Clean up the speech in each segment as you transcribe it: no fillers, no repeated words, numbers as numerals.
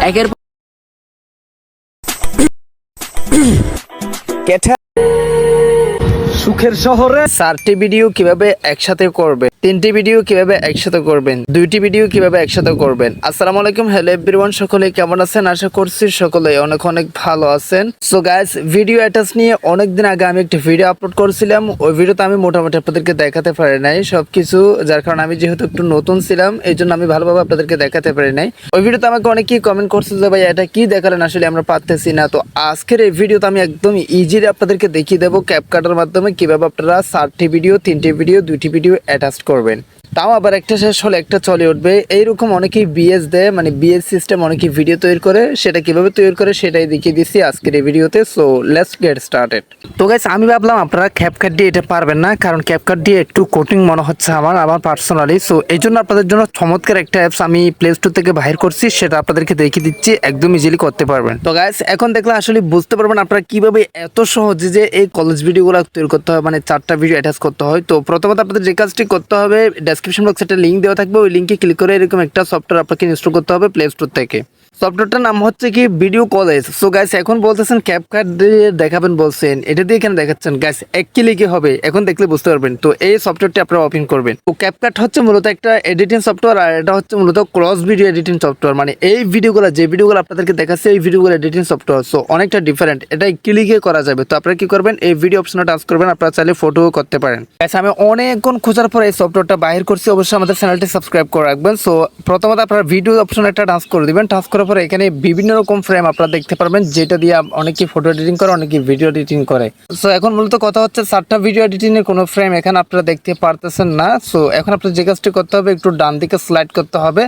একের সুখের শহরে 4টি ভিডিও কিভাবে একসাথে করবে, 3টি ভিডিও কিভাবে একসাথে করবেন, 2টি ভিডিও কিভাবে একসাথে করবেন। আসসালামু আলাইকুম, হ্যালো এভরিওয়ান, সকলে কেমন আছেন? আশা করছি সকলে অনেক অনেক ভালো আছেন। সো গাইস, ভিডিও অ্যাটাচ নিয়ে অনেকদিন আগে আমি একটা ভিডিও আপলোড করেছিলাম। ওই ভিডিওতে আমি মোটামুটি আপনাদেরকে দেখাতে পারি নাই সবকিছু, যার কারণে আমি যেহেতু একটু নতুন ছিলাম এই জন্য আমি ভালোভাবে আপনাদেরকে দেখাতে পারি নাই। ওই ভিডিওতে আমাকে অনেকেই কমেন্ট করছে যে ভাই এটা কি দেখালেন, আসলে আমরা পারতেছি না। তো আজকের এই ভিডিওতে আমি একদম ইজিলি আপনাদেরকে দেখিয়ে দেবো ক্যাপকাটের মাধ্যমে কিভাবে আপনারা 4টি ভিডিও, 3টি ভিডিও, 2টি ভিডিও অ্যাটাচ করবেন। তাও আবার একটা শেষ হলে একটা চলে উঠবে, এইরকম অনেকেই বিএস দেয়, মানে বিএস সিস্টেম অনেকেই ভিডিও তৈরি করে। সেটা কিভাবে তৈরি করে সেটাই দেখিয়ে দিচ্ছি আজকের এই ভিডিওতে। So let's get started. তো গাইস, আমি ভাবলাম আপনারা ক্যাপকাট দিয়ে এটা পারবেন না, কারণ ক্যাপকাট দিয়ে একটু কোটিং মনে হচ্ছে আমার পার্সোনালি। সো এই জন্য আপনাদের জন্য চমৎকার একটা অ্যাপস আমি প্লে স্টোর থেকে বাহির করছি, সেটা আপনাদেরকে দেখিয়ে দিচ্ছি, একদম ইজিলি করতে পারবেন। তো গাইস, এখন দেখলে আসলে বুঝতে পারবেন আপনারা কিভাবে এত সহজে যে এই কলেজ ভিডিওগুলো তৈরি করতে হয়, মানে 4টা ভিডিও অ্যাটাচ করতে হয়। তো প্রথমত আপনাদের যে কাজটি করতে হবে, ডেসক্রিপশন বক্সে একটা লিঙ্ক দেওয়া থাকবে, ওই লিঙ্কে ক্লিক করে এরকম একটা সফটওয়্যার আপনাকে ইনস্টল করতে হবে প্লে স্টোর থেকে। সফটওয়্যারটার নাম হচ্ছে কি ভিডিও কলেজ। সো গাইস, এখন বলতেছেন ক্যাপকাট দিয়ে দেখাবেন বলছেন, এটা দিয়ে এখানে দেখাচ্ছেন। গাইস, এক ক্লিকে হবে, এখন দেখলে বুঝতে পারবেন। তো এই সফটওয়্যারটি আপনারা ওপেন করবেন। তো ক্যাপকাট হচ্ছে মূলত একটা এডিটিং সফটওয়্যার, আর এটা হচ্ছে মূলত ক্রস ভিডিও এডিটিং সফটওয়্যার। মানে এই ভিডিওগুলো, যে ভিডিওগুলো আপনাদেরকে দেখাচ্ছে, এই ভিডিওগুলো এডিটিং সফটওয়্যার। সো অনেকটা ডিফারেন্ট, এটা ক্লিকে করা যাবে। তো আপনারা কি করবেন, এই ভিডিও অপশনে টাচ করবেন, আপনারা চাইলে ফটো করতে পারেন। গাইস, আমি অনেকক্ষণ খোঁজার পর এই সফটওয়্যারটা বাহির করছি, অবশ্যই আমাদের চ্যানেলটি সাবস্ক্রাইব করে রাখবেন। সো প্রথমত আপনারা ভিডিও অপশনে একটা টাচ করে দিবেন। টাচ করার পরে এখানে বিভিন্ন রকম ফ্রেম আপনারা দেখতে পারবেন, যেটা দিয়ে অনেকে ফটো এডিটিং করে, অনেকে ভিডিও এডিটিং করে। সো এখন মূলত কথা হচ্ছে 4টা ভিডিও এডিটিং এর কোনো ফ্রেম এখানে আপনারা দেখতে পারতেছেন না। সো এখন আপনার যে কাজটি করতে হবে, একটু ডান দিকে স্লাইড করতে হবে।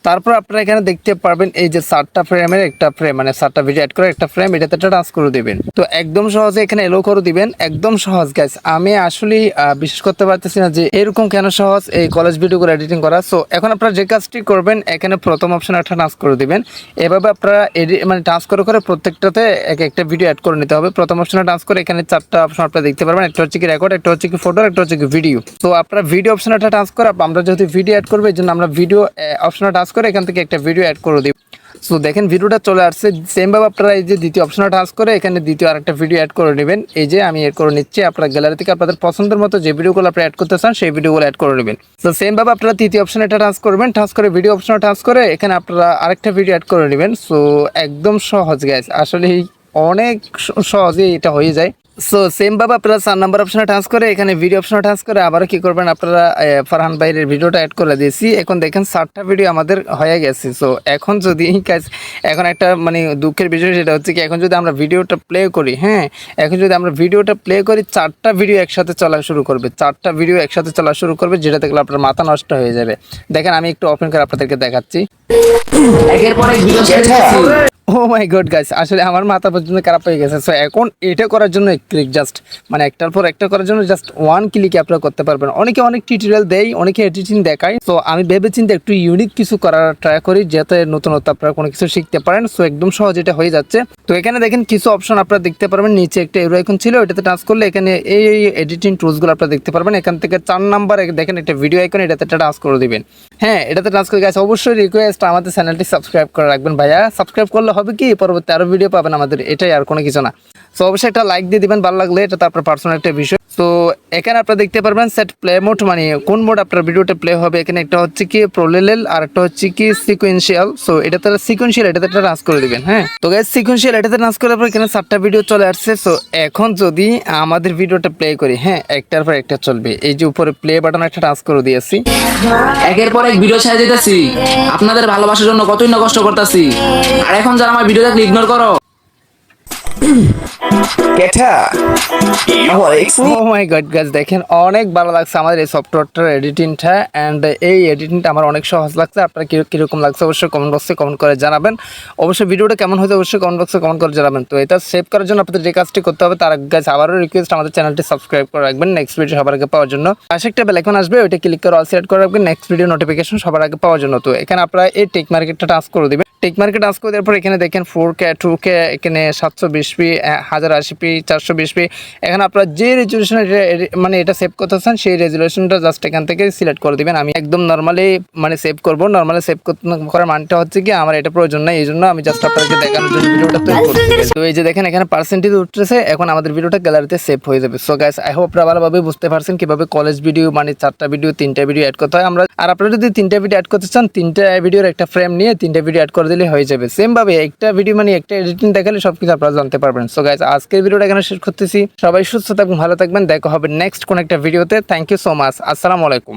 তারপর আপনারা এখানে দেখতে পারবেন এই যে 4টা ফ্রেমের একটা ফ্রেম, মানে 4টা ভিডিও অ্যাড করে একটা ফ্রেম, এটাতে একটা টাচ করে দিবেন। তো একদম সহজে এখানে এলো করে দিবেন, একদম সহজ। গাইস, আমি আসলে বিশ্বাস করতে পারতেছি না যে এরকম কেন সহজ এই কলেজ ভিডিওগুলো এডিটিং করা। সো এখন আপনারা যে কাজটি করবেন, এখানে প্রথম অপশনে একটা টাচ করে দিবেন। এভাবে আপনারা মানে টাচ করে করে প্রত্যেকটাতে একটা ভিডিও অ্যাড করে নিতে হবে। প্রথম অপশনে টাচ করে এখানে 4টা অপশন আপনারা দেখতে পারবেন, একটা হচ্ছে কি রেকর্ড, একটা হচ্ছে কি ফটো, একটা হচ্ছে কি ভিডিও। তো আপনারা ভিডিও অপশনে একটা টাচ করে, আমরা যেহেতু ভিডিও অ্যাড করবো এই জন্য আমরা ভিডিও অপশনে টাচ করে এখান থেকে একটা ভিডিও অ্যাড করে দিব। সো দেখেন ভিডিওটা চলে আসছে। সেম ভাবে আপনারা এই যে দ্বিতীয় অপশনে টাচ করে এখানে দ্বিতীয় আরেকটা ভিডিও অ্যাড করে নেবেন। এই যে আমি অ্যাড করে নিচ্ছি, আপনারা গ্যালারি থেকে আপনাদের পছন্দের মতো যে ভিডিওগুলো আপনারা অ্যাড করতে চান সেই ভিডিওগুলো অ্যাড করে নেবেন। তো সেম ভাবে আপনারা তৃতীয় অপশনে এটা টাচ করবেন, টাচ করে ভিডিও অপশনে টাচ করে এখানে আপনারা আরেকটা ভিডিও অ্যাড করে নেবেন। সো একদম সহজ গাইস, আসলে অনেক সহজেই এটা হয়ে যায়। সো সেম ভাবে আপনারা 4 নাম্বার অপশনে টাচ করে এখানে ভিডিও অপশনে টাচ করে আবার কি করবেন, আপনারা ফারহান ভাইয়ের ভিডিওটা অ্যাড করে দিয়েছি। এখন দেখেন 4টা ভিডিও আমাদের হয়ে গেছে। সো এখন যদি এখন একটা মানে দুঃখের বিষয়, সেটা হচ্ছে কি এখন যদি আমরা ভিডিওটা প্লে করি, হ্যাঁ এখন যদি আমরা ভিডিওটা প্লে করি, 4টা ভিডিও একসাথে চলা শুরু করবে, 4টা ভিডিও একসাথে চলা শুরু করবে, যেটা দেখলে আপনার মাথা নষ্ট হয়ে যাবে। দেখেন আমি একটু ওপেন করে আপনাদেরকে দেখাচ্ছি। একের পর এক ভিডিও ছেড়ে দিচ্ছি। ও মাই গড গাইস, আসলে আমার মাথা পর্যন্ত খারাপ হয়ে গেছে। সো এখন এটা করার জন্য ক্লিক জাস্ট, মানে একটার পর একটা করার জন্য জাস্ট 1 ক্লিকে আপনারা করতে পারবেন। অনেকে অনেক টিউটোরিয়াল দেয়, অনেকে এডিটিং দেখায়। তো আমি ভেবেচিন্তে একটু ইউনিক কিছু করার ট্রাই করি, যাতে নতুনত্ব আপনারা কোনো কিছু শিখতে পারেন। সো একদম সহজ এটা হয়ে যাচ্ছে। তো এখানে দেখেন কিছু অপশন আপনারা দেখতে পারবেন, নিচে একটা এরো আইকন ছিল, এটাতে টাচ করলে এখানে এই এডিটিং টুলসগুলো আপনারা দেখতে পারবেন। এখান থেকে 4 নাম্বার দেখেন একটা ভিডিও আইকন, এটাতে একটা টাচ করে দিবেন। হ্যাঁ, এটাতে টাচ করে গাইস অবশ্যই রিকোয়েস্ট আমাদের চ্যানেলটি সাবস্ক্রাইব করে রাখবেন ভাইয়া। সাবস্ক্রাইব করলে হবে কি, পরবর্তী আরো ভিডিও পাবেন আমাদের, এটাই আর কোনো কিছু না। সো অবশ্যই একটা লাইক দিয়ে দিবেন ভালো লাগলে, এটা তো আপনার পার্সোনাল একটা বিষয়। তো এখানে আপনারা দেখতে পারবেন সেট প্লে মোড, মানে কোন মোড আপনার ভিডিওটা প্লে হবে। এখানে একটা হচ্ছে কি প্রোলেল আর একটা হচ্ছে কি সিকোয়েন্সিয়াল। সো এটাতে সিকোয়েন্সিয়াল, এটাতে একটা টাচ করে দিবেন। হ্যাঁ, তো গাইস সিকোয়েন্সিয়াল এটাতে টাচ করার পর এখানে 4টা ভিডিও চলে আসছে। সো এখন যদি আমাদের ভিডিওটা প্লে করি, হ্যাঁ একটার পর একটা চলবে। এই যে উপরে প্লে বাটন একটা টাচ করে দিয়েছি, একের পর এক ভিডিও ছেড়ে দিতেছি। আপনাদের ভালোবাসার জন্য কতই না কষ্ট করতেছি, আর এখন যারা আমার ভিডিও দেখলে ইগনোর করো। ও মাই গড গাইস, দেখেন অনেক ভালো লাগছে আমাদের এই সফটওয়্যারটার এডিটিংটা, অ্যান্ড এই এডিটিংটা আমার অনেক সহজ লাগছে। আপনারা কিরকম লাগছে অবশ্যই কমেন্ট বক্সে কমেন্ট করে জানাবেন। অবশ্যই ভিডিওটা কেমন হয়েছে অবশ্যই কমেন্ট বক্সে কমেন্ট করে জানাবেন। তো এটা সেভ করার জন্য আপনাদের যে কাজটি করতে হবে, তার গাইস আবারও রিকোয়েস্ট আমাদের চ্যানেলটি সাবস্ক্রাইব করে রাখবেন, নেক্সট ভিডিও সবার আগে পাওয়ার জন্য। পাশে একটা বেল আইকন আসবে, ওইটা ক্লিক করে অল সিলেক্ট করে রাখবেন, নেক্সট ভিডিও নোটিফিকেশন সবার আগে পাওয়ার জন্য। তো এখানে আপনারা এই টেক মার্কেটটা টাচ করে দিবেন। টেক মার্কেট টাচ করে দেওয়ার পর এখানে দেখেন 4K 2K এখানে 720 1080p 1080p 420p। এখন আপনারা যে রেজুলেশন মানে এটা সেভ করতে চান সেই রেজুলেশনটা জাস্ট এখান থেকে সিলেক্ট করে দিবেন। আমি একদম নর্মালি মানে সেভ করব। নর্মালি সেভ করার মানটা হচ্ছে কি আমার এটা প্রয়োজন নাই, এই জন্য আমি জাস্ট আপনাদেরকে দেখানোর জন্য ভিডিওটা তৈরি করছি। তো এই যে দেখেন এখানে পার্সেন্টেজ উঠতেছে, এখন আমাদের ভিডিওটা গ্যালারিতে সেভ হয়ে যাবে। সো গাইস আই হোপ আপনারা ভালোভাবে বুঝতে পারছেন কিভাবে কলেজ ভিডিও মানে 4টা ভিডিও 3টা ভিডিও অ্যাড করতে হয়। আর আপনারা যদি 3টা ভিডিও অ্যাড করতে চান 3টা ভিডিওর একটা ফ্রেম নিয়ে 3টা ভিডিও অ্যাড করে দিলে হয়ে যাবে। সেম ভাবে একটা ভিডিও মানে একটা এডিটিং দেখালে সবকিছু আপনারা জানতে পারবেন। সো গাইস আজকের ভিডিওটা এখানে শেষ করতেছি। সবাই সুস্থ থাকবেন, ভালো থাকবেন, দেখা হবে নেক্সট কোন একটা ভিডিওতে। Thank you so much. আসসালামু আলাইকুম।